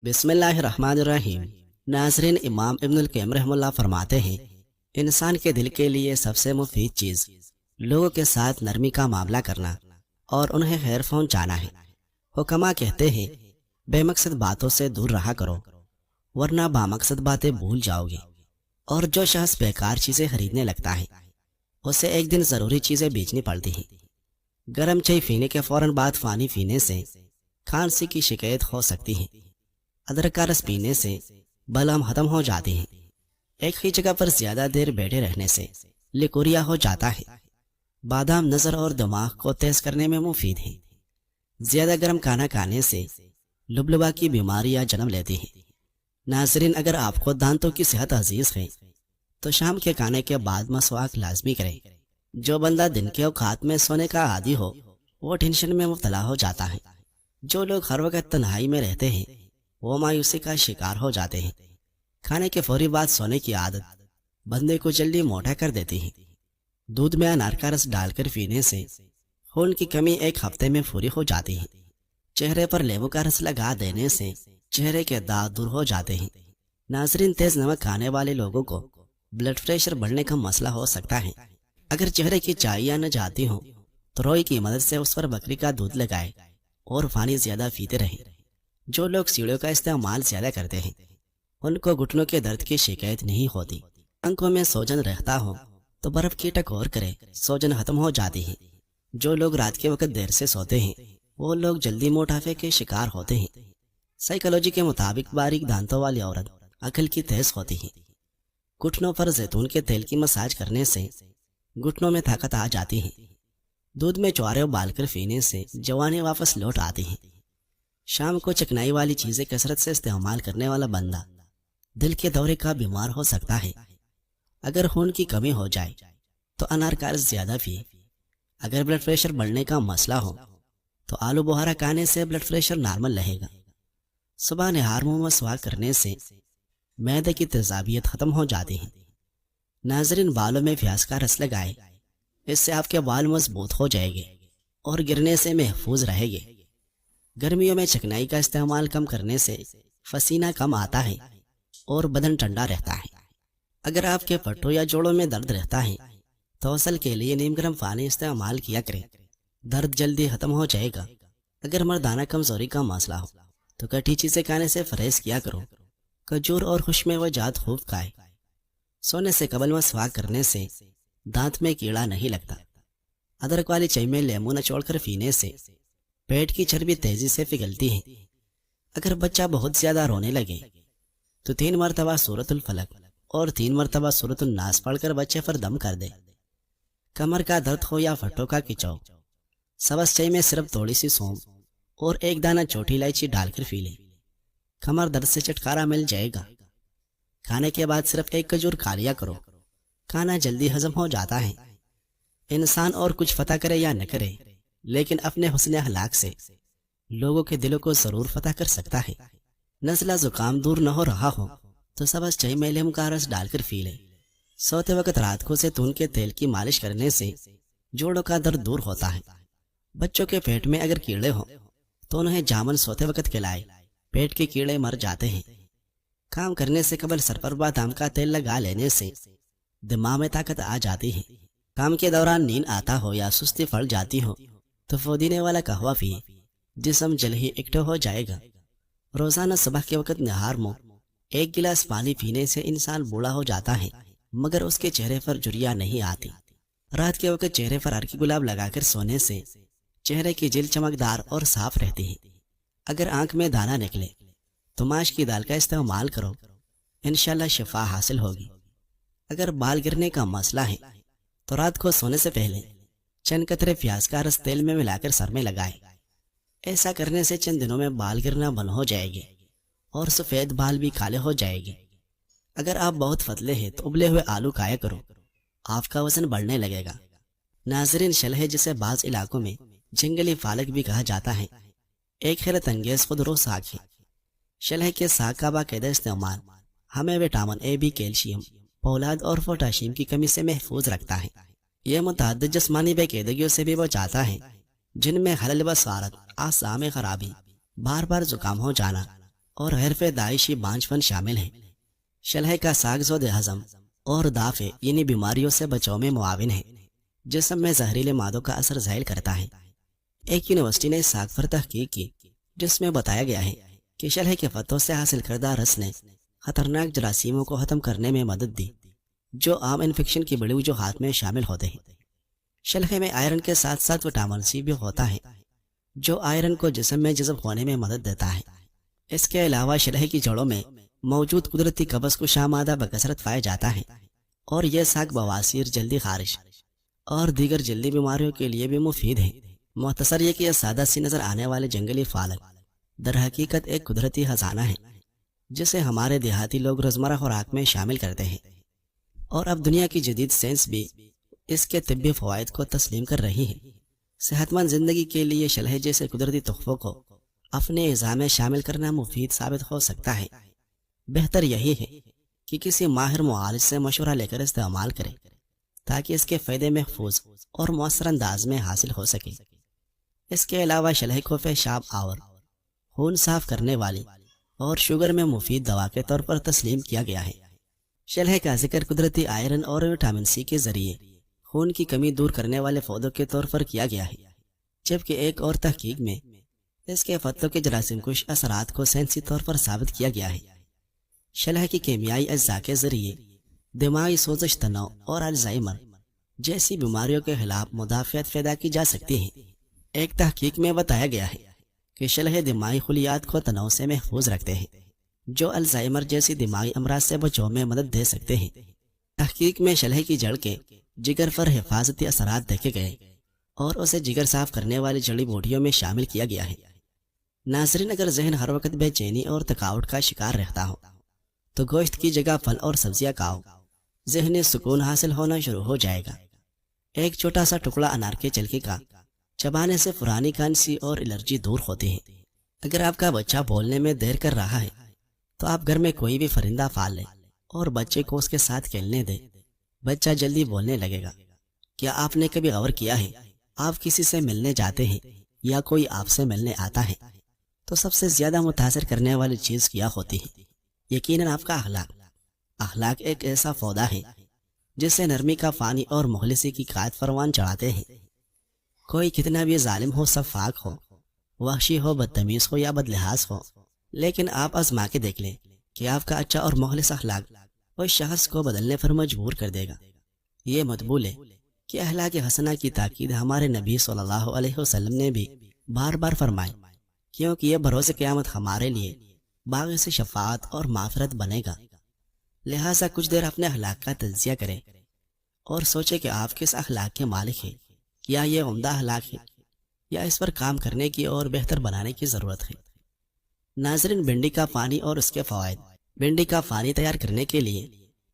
بسم اللہ الرحمن الرحیم۔ ناظرین، امام ابن القیم رحمہ اللہ فرماتے ہیں، انسان کے دل کے لیے سب سے مفید چیز لوگوں کے ساتھ نرمی کا معاملہ کرنا اور انہیں خیر پہنچانا ہے۔ حکما کہتے ہیں، بے مقصد باتوں سے دور رہا کرو ورنہ بامقصد باتیں بھول جاؤ گے۔ اور جو شخص بیکار چیزیں خریدنے لگتا ہے اسے ایک دن ضروری چیزیں بیچنی پڑتی ہیں۔ گرم چائے پینے کے فوراً بعد پانی پینے سے کھانسی کی شکایت ہو سکتی ہے۔ ادرک کا رس پینے سے بلغم ختم ہو جاتی ہے۔ ایک ہی جگہ پر زیادہ دیر بیٹھے رہنے سے لیکوریا ہو جاتا ہے۔ بادام نظر اور دماغ کو تیز کرنے میں مفید ہے۔ زیادہ گرم کھانا کھانے سے لبلبا کی بیماریاں جنم لیتی ہیں۔ ناظرین، اگر آپ کو دانتوں کی صحت عزیز ہے تو شام کے کھانے کے بعد مسواک لازمی کریں۔ جو بندہ دن کے اوقات میں سونے کا عادی ہو وہ ٹینشن میں مبتلا ہو جاتا ہے۔ جو لوگ ہر وقت تنہائی میں رہتے ہیں وہ مایوسی کا شکار ہو جاتے ہیں۔ کھانے کے فوری بعد سونے کی عادت بندے کو جلدی موٹا کر دیتی ہے۔ دودھ میں انار کا رس ڈال کر پینے سے خون کی کمی ایک ہفتے میں پوری ہو جاتی ہے۔ چہرے پر لیمو کا رس لگا دینے سے چہرے کے داغ دور ہو جاتے ہیں۔ ناظرین، تیز نمک کھانے والے لوگوں کو بلڈ پریشر بڑھنے کا مسئلہ ہو سکتا ہے۔ اگر چہرے کی چائیاں نہ جاتی ہوں تو روئی کی مدد سے اس پر بکری کا دودھ لگائے اور پانی زیادہ پیتے رہیں۔ جو لوگ سیڑھیوں کا استعمال زیادہ کرتے ہیں ان کو گھٹنوں کے درد کی شکایت نہیں ہوتی۔ آنکھوں میں سوجن رہتا ہو تو برف کی ٹکور کرے، سوجن ختم ہو جاتی ہے۔ جو لوگ رات کے وقت دیر سے سوتے ہیں وہ لوگ جلدی موٹاپے کے شکار ہوتے ہیں۔ سائیکالوجی کے مطابق باریک دانتوں والی عورت عقل کی تیز ہوتی ہے۔ گھٹنوں پر زیتون کے تیل کی مساج کرنے سے گھٹنوں میں طاقت آ جاتی ہے۔ دودھ میں چوارے ابال کر پینے سے جوانی واپس لوٹ آتی ہے۔ شام کو چکنائی والی چیزیں کثرت سے استعمال کرنے والا بندہ دل کے دورے کا بیمار ہو سکتا ہے۔ اگر خون کی کمی ہو جائے تو انار کا رس زیادہ پیے۔ اگر بلڈ پریشر بڑھنے کا مسئلہ ہو تو آلو بخارا کھانے سے بلڈ پریشر نارمل رہے گا۔ صبح نہار منہ مسواک کرنے سے معدے کی تیزابیت ختم ہو جاتی ہے۔ ناظرین، بالوں میں پیاز کا رس لگائے، اس سے آپ کے بال مضبوط ہو جائیں گے اور گرنے سے محفوظ رہے گے۔ گرمیوں میں چکنائی کا استعمال کم کرنے سے پسینہ کم آتا ہے اور بدن ٹھنڈا رہتا ہے۔ اگر آپ کے پٹھوں یا جوڑوں میں درد رہتا ہے تو غسل کے لیے نیم گرم پانی استعمال کیا کریں، درد جلدی ختم ہو جائے گا۔ اگر مردانہ کمزوری کا مسئلہ ہو تو کٹھی چیزیں کھانے سے پرہیز کیا کرو۔ کھجور اور خوشمےوہ جات خوب کھائے۔ سونے سے قبل مسواک کرنے سے دانت میں کیڑا نہیں لگتا۔ ادرک والی چائے میں لیمو نچوڑ کر پینے سے پیٹ کی چربی تیزی سے پگھلتی ہے۔ اگر بچہ بہت زیادہ رونے لگے تو 3 مرتبہ سورۃ الفلق اور 3 مرتبہ سورۃ الناس پڑھ کر بچے پر دم کر دے۔ کمر کا درد ہو یا پھٹوں کا کھچاؤ، سبز چائے میں صرف تھوڑی سی سونف اور 1 دانہ چھوٹی الائچی ڈال کر پی لیں، کمر درد سے چھٹکارا مل جائے گا۔ کھانے کے بعد صرف 1 کھجور کھا لیا کرو، کھانا جلدی ہضم ہو جاتا ہے۔ انسان اور کچھ فتح کرے یا نہ کرے لیکن اپنے حسن اخلاق سے لوگوں کے دلوں کو ضرور فتح کر سکتا ہے۔ نزلہ زکام دور نہ ہو رہا ہو تو سبز چائے میں لیمو کا رس ڈال کر پی لیں۔ سوتے وقت رات کو زیتون کے تیل کی مالش کرنے سے جوڑوں کا درد دور ہوتا ہے۔ بچوں کے پیٹ میں اگر کیڑے ہوں تو انہیں جامن سوتے وقت کھلائے، پیٹ کے کیڑے مر جاتے ہیں۔ کام کرنے سے قبل سر پر بادام کا تیل لگا لینے سے دماغ میں طاقت آ جاتی ہے۔ کام کے دوران نیند آتا ہو یا سستی پڑ جاتی ہو تو پودینے والا قہوہ پیے، جسم جل ہی ایکٹیو ہو جائے گا۔ روزانہ صبح کے وقت نہار منہ 1 گلاس پانی پینے سے انسان بوڑھا ہو جاتا ہے مگر اس کے چہرے پر جھریاں نہیں آتی۔ رات کے وقت چہرے پر ہر کی گلاب لگا کر سونے سے چہرے کی جلد چمکدار اور صاف رہتی ہے۔ اگر آنکھ میں دانہ نکلے تو ماش کی دال کا استعمال کرو، انشاءاللہ شفا حاصل ہوگی۔ اگر بال گرنے کا مسئلہ ہے تو رات کو سونے سے پہلے چند قطرے پیاز کا رس تیل میں ملا کر سر میں لگائے۔ ایسا کرنے سے چند دنوں میں بال گرنا بند ہو جائے گے اور سفید بال بھی کالے ہو جائے گے۔ اگر آپ بہت پتلے ہیں تو ابلے ہوئے آلو کھایا کرو، آپ کا وزن بڑھنے لگے گا۔ ناظرین، شلہے جسے بعض علاقوں میں جنگلی پالک بھی کہا جاتا ہے ایک حیرت انگیز خودرو ساگ ہے۔ شلہے کے ساگ کا باقاعدہ استعمال ہمیں وٹامن اے بی، کیلشیم، فولاد اور پوٹاشیم کی کمی سے محفوظ رکھتا ہے۔ یہ متعدد جسمانی بے قاعدگیوں سے بھی بچاتا ہے جن میں خلل بصارت، اعصاب میں خرابی، بار بار زکام ہو جانا، اور حرف داعشی بانجھ فن شامل ہیں۔ شلح کا ساگ زود ہضم اور دافع یعنی بیماریوں سے بچاؤ میں معاون ہے، جسم میں زہریلے مادوں کا اثر ذائل کرتا ہے۔ ایک یونیورسٹی نے اس ساگ پر تحقیق کی جس میں بتایا گیا ہے کہ شلح کے پتوں سے حاصل کردہ رس نے خطرناک جراثیموں کو ختم کرنے میں مدد دی جو عام انفیکشن کی بڑی وجوہات میں شامل ہوتے ہیں۔ شلح میں آئرن کے ساتھ ساتھ وٹامن سی بھی ہوتا ہے جو آئرن کو جسم میں جذب ہونے میں مدد دیتا ہے۔ اس کے علاوہ شلح کی جڑوں میں موجود قدرتی قبض کشا مادہ بکثرت پایا جاتا ہے اور یہ ساگ بواسیر، جلدی خارش اور دیگر جلدی بیماریوں کے لیے بھی مفید ہے۔ مختصر یہ کہ یہ سادہ سی نظر آنے والے جنگلی پھال در حقیقت ایک قدرتی خزانہ ہے جسے ہمارے دیہاتی لوگ روزمرہ خوراک میں شامل کرتے ہیں، اور اب دنیا کی جدید سائنس بھی اس کے طبی فوائد کو تسلیم کر رہی ہے۔ صحت مند زندگی کے لیے شلح جیسے قدرتی تحفوں کو اپنے غذا میں شامل کرنا مفید ثابت ہو سکتا ہے۔ بہتر یہی ہے کہ کسی ماہر معالج سے مشورہ لے کر استعمال کریں تاکہ اس کے فائدے محفوظ اور مؤثر انداز میں حاصل ہو سکے۔ اس کے علاوہ شلح کو پیشاب آور، خون صاف کرنے والی اور شوگر میں مفید دوا کے طور پر تسلیم کیا گیا ہے۔ شلح کا ذکر قدرتی آئرن اور وٹامن سی کے ذریعے خون کی کمی دور کرنے والے پودوں کے طور پر کیا گیا ہے، جبکہ ایک اور تحقیق میں اس کے پتوں کے جراثیم کش اثرات کو سائنسی طور پر ثابت کیا گیا ہے۔ شلح کی کیمیائی اجزاء کے ذریعے دماغی سوزش، تناؤ اور الزائمر جیسی بیماریوں کے خلاف مدافعت پیدا کی جا سکتی ہے۔ ایک تحقیق میں بتایا گیا ہے کہ شلح دماغی خلیات کو تناؤ سے محفوظ رکھتے ہیں جو الزائمر جیسی دماغی امراض سے بچاؤ میں مدد دے سکتے ہیں۔ تحقیق میں شلح کی جڑ کے جگر پر حفاظتی اثرات دیکھے گئے اور اسے جگر صاف کرنے والی جڑی بوٹیوں میں شامل کیا گیا ہے۔ ناظرین، اگر ذہن ہر وقت بے چینی اور تھکاوٹ کا شکار رہتا ہو تو گوشت کی جگہ پھل اور سبزیاں کھاؤ، ذہنی سکون حاصل ہونا شروع ہو جائے گا۔ ایک چھوٹا سا ٹکڑا انار کے چھلکے کا چبانے سے پرانی کھانسی اور الرجی دور ہوتی ہے۔ اگر آپ کا بچہ بولنے میں دیر کر رہا ہے تو آپ گھر میں کوئی بھی پرندہ پال لیں اور بچے کو اس کے ساتھ کھیلنے دیں، بچہ جلدی بولنے لگے گا۔ کیا آپ نے کبھی غور کیا ہے آپ کسی سے ملنے جاتے ہیں یا کوئی آپ سے ملنے آتا ہے تو سب سے زیادہ متاثر کرنے والی چیز کیا ہوتی ہے؟ یقیناً آپ کا اخلاق۔ اخلاق ایک ایسا پودا ہے جسے نرمی کا پانی اور مخلصی کی قائد پروان چڑھاتے ہیں۔ کوئی کتنا بھی ظالم ہو، شفاق ہو، وحشی ہو، بدتمیز ہو یا بدلحاظ ہو، لیکن آپ آزما کے دیکھ لیں کہ آپ کا اچھا اور مخلص اخلاق اس شخص کو بدلنے پر مجبور کر دے گا۔ یہ مطبول ہے کہ اخلاق حسنہ کی تاکید ہمارے نبی صلی اللہ علیہ وسلم نے بھی بار بار فرمائی، کیونکہ یہ بروز قیامت ہمارے لیے باعث شفاعت اور معافرت بنے گا۔ لہٰذا کچھ دیر اپنے اخلاق کا تجزیہ کریں اور سوچیں کہ آپ کس اخلاق کے مالک ہیں۔ کیا یہ عمدہ اخلاق ہے یا اس پر کام کرنے کی اور بہتر بنانے کی ضرورت ہے؟ ناظرین، بھنڈی کا پانی اور اس کے فوائد۔ بھنڈی کا پانی تیار کرنے کے لیے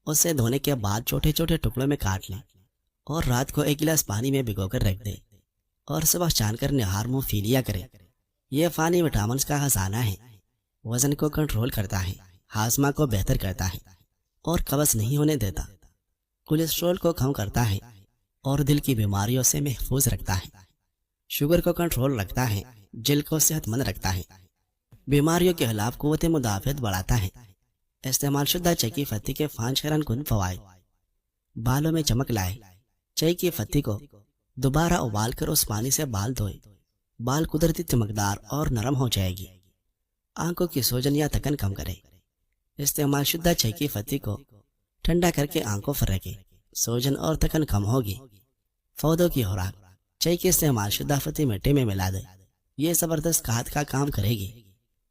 اسے دھونے کے بعد چھوٹے چھوٹے ٹکڑوں میں کاٹ لیں اور رات کو 1 گلاس پانی میں بھگو کر رکھ دیں اور صبح چھان کر نہار منہ پی لیا کریں۔ یہ پانی وٹامنز کا خزانہ ہے، وزن کو کنٹرول کرتا ہے، ہاضمہ کو بہتر کرتا ہے اور قبض نہیں ہونے دیتا، کولیسٹرول کو کم کرتا ہے اور دل کی بیماریوں سے محفوظ رکھتا ہے، شوگر کو کنٹرول رکھتا ہے، جلد کو صحت مند رکھتا ہے، بیماریوں کے خلاف قوت مدافعت بڑھاتا ہے۔ استعمال شدہ چائے کی پتی کے 5 حیران کن فوائد۔ بالوں میں چمک لائے۔ چائے کی پتی کو دوبارہ ابال کر اس پانی سے بال دھوئے، بال قدرتی چمکدار اور نرم ہو جائے گی۔ آنکھوں کی سوجن یا تکن کم کرے۔ استعمال شدہ چائے کی پتی کو ٹھنڈا کر کے آنکھوں پر رکھے، سوجن اور تکن کم ہوگی۔ پودوں کی خوراک۔ چائے کی استعمال شدہ پتی مٹی میں ملا دے، یہ زبردست کھاد کا کام کرے گی۔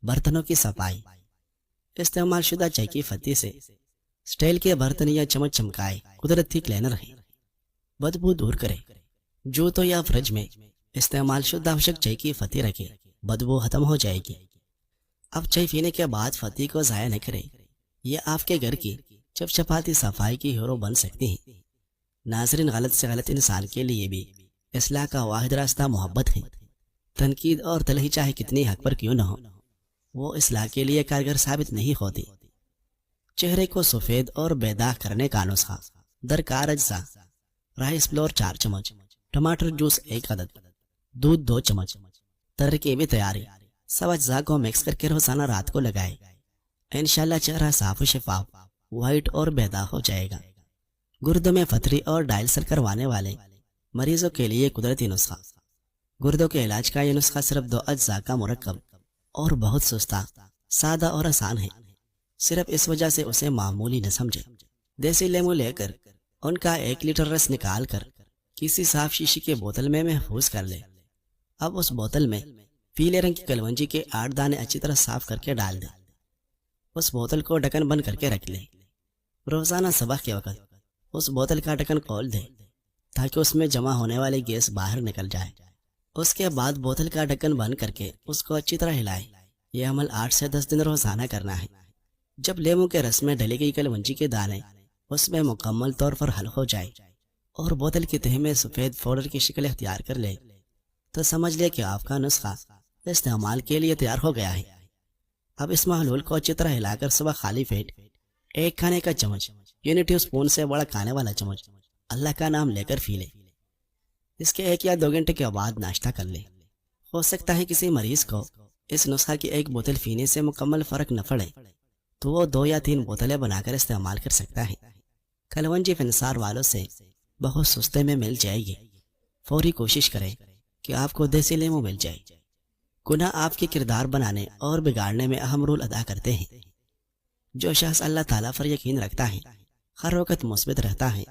برتنوں کی صفائی۔ استعمال شدہ چائے کی پتی سے سٹیل کے برتن یا چمچ چمکائے، قدرتی کلینر ہے، بدبو دور کرے۔ جوتوں یا فریج میں استعمال شدہ خشک چائے کی پتی رکھے، بدبو ختم ہو جائے گی۔ اب چائے پینے کے بعد پتی کو ضائع نہ کرے، یہ آپ کے گھر کی چپچپاتی صفائی کی ہیرو بن سکتی ہے۔ ناظرین، غلط سے غلط انسان کے لیے بھی اصلاح کا واحد راستہ محبت ہے۔ تنقید اور تلخی چاہے کتنی حق پر کیوں نہ ہو، وہ اصلاح کے لیے کارگر ثابت نہیں ہوتی۔ چہرے کو سفید اور بے داغ کرنے کا نسخہ۔ درکار اجزاء: رائس فلور 4 چمچ، ٹماٹر جوس 1 عدد، دودھ 2 چمچ۔ ترکیبی تیاری: سب اجزاء کو مکس کر کے روزانہ رات کو لگائے، انشاءاللہ چہرہ صاف و شفاف، وائٹ اور بیدار ہو جائے گا۔ گردوں میں پتھری اور ڈائلسر کروانے والے مریضوں کے لیے قدرتی نسخہ۔ گردوں کے علاج کا یہ نسخہ صرف 2 اجزاء کا مرکب اور بہت سستا، سادہ اور آسان ہے۔ صرف اس وجہ سے اسے معمولی نہ سمجھے۔ دیسی لیمو لے کر ان کا 1 لیٹر رس نکال کر کسی صاف شیشے کے بوتل میں محفوظ کر لے۔ اب اس بوتل میں پیلے رنگ کی کلونجی کے 8 دانے اچھی طرح صاف کر کے ڈال دیں۔ اس بوتل کو ڈھکن بند کر کے رکھ لیں۔ روزانہ صبح کے وقت اس بوتل کا ڈھکن کھول دیں تاکہ اس میں جمع ہونے والی گیس باہر نکل جائے۔ اس کے بعد بوتل کا ڈھکن بند کر کے اس کو اچھی طرح ہلائیں۔ یہ عمل 8 سے 10 دن روزانہ کرنا ہے۔ جب لیمو کے رس میں ڈلی گئی کلونجی کے دانے اس میں مکمل طور پر حل ہو جائے اور بوتل کی تہ میں سفید پاؤڈر کی شکل اختیار کر لے تو سمجھ لے کہ آپ کا نسخہ استعمال کے لیے تیار ہو گیا ہے۔ اب اس محلول کو اچھی طرح ہلا کر صبح خالی پیٹ 1 کھانے کا چمچ یعنی ٹیو اسپون سے بڑا کھانے والا چمچ اللہ کا نام لے کر پی لے۔ اس کے 1 یا 2 گھنٹے کے بعد ناشتہ کر لے۔ ہو سکتا ہے کسی مریض کو اس نسخہ کی 1 بوتل پینے سے مکمل فرق نہ پڑے تو وہ 2 یا 3 بوتلیں بنا کر استعمال کر سکتا ہے۔ کلونجی فنسار والوں سے بہت سستے میں مل جائے گی۔ فوری کوشش کریں کہ آپ کو دیسی لیمو مل جائے۔ گناہ آپ کے کردار بنانے اور بگاڑنے میں اہم رول ادا کرتے ہیں۔ جو شخص اللہ تعالیٰ پر یقین رکھتا ہے ہر وقت مثبت رہتا ہے،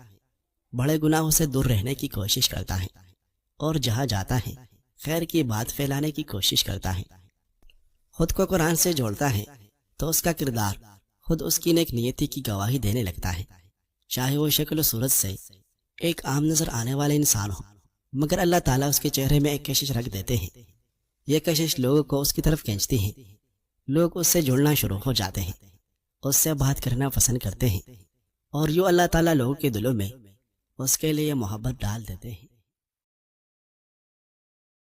بڑے گناہوں سے دور رہنے کی کوشش کرتا ہے اور جہاں جاتا ہے خیر کی بات پھیلانے کی کوشش کرتا ہے، خود کو قرآن سے جوڑتا ہے تو اس کا کردار خود اس کی نیک نیتی کی گواہی دینے لگتا ہے، چاہے وہ شکل و صورت سے ایک عام نظر آنے والے انسان ہو، مگر اللہ تعالیٰ اس کے چہرے میں ایک کشش رکھ دیتے ہیں۔ یہ کشش لوگوں کو اس کی طرف کھینچتی ہے۔ لوگ اس سے جڑنا شروع ہو جاتے ہیں، اس سے بات کرنا پسند کرتے ہیں اور یوں اللہ تعالیٰ لوگوں کے دلوں میں اس کے لیے محبت ڈال دیتے ہیں۔